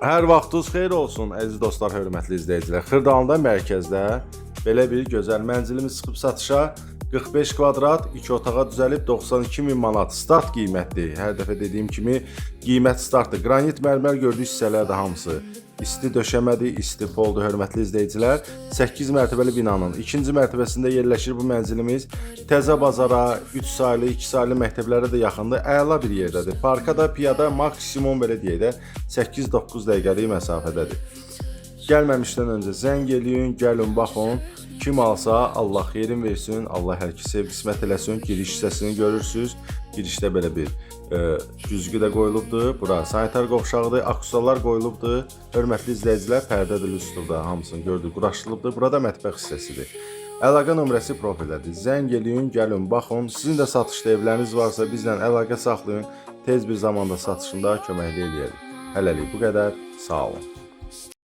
Hər vaxtınız xeyir olsun, əziz dostlar, hörmətli izləyicilər. Xırdalanda mərkəzdə belə bir gözəl mənzilimiz çıxıb satışa. 45 kvadrat, 2 otağa düzəlib 92.000 manat start qiymətli. Hər dəfə dediyim kimi qiymət startdır. Qranit mərmər gördüyünüz hissələr də hamısı isti döşəmədir, isti poldur, hörmətli izləyicilər. 8 mərtəbəli binanın ikinci mərtəbəsində yerləşir bu mənzilimiz. Təzə bazara, 3 saylı, 2 saylı məktəblərə də yaxındır. Əla bir yerdədir. Parka da piyada maksimum belə deyək də 8-9 dəqiqəlik məsafədədir. Gəlməmişdən öncə zəng eləyin, gəlin baxın. Kim alsa Allah xeyrin versin, Allah hər kəsə qismət eləsin. Giriş hissəsini görürsüz. Girişdə belə bir güzgü də qoyulubdur. Bura sanitar qovşağıdır, aksusalar qoyulubdur. Hörmətli izləyicilər, pərdə də lüstrdə hamısını gördük, quraşdırılıbdır. Burada mətbəx hissəsidir. Əlaqə nömrəsi profildədir. Zəng eləyin, gəlin baxın. Sizin də satışda evləriniz varsa bizlə əlaqə saxlayın. Tez bir zamanda satışında köməkli eləyərik. Hələlik bu qədər. Sağ olun.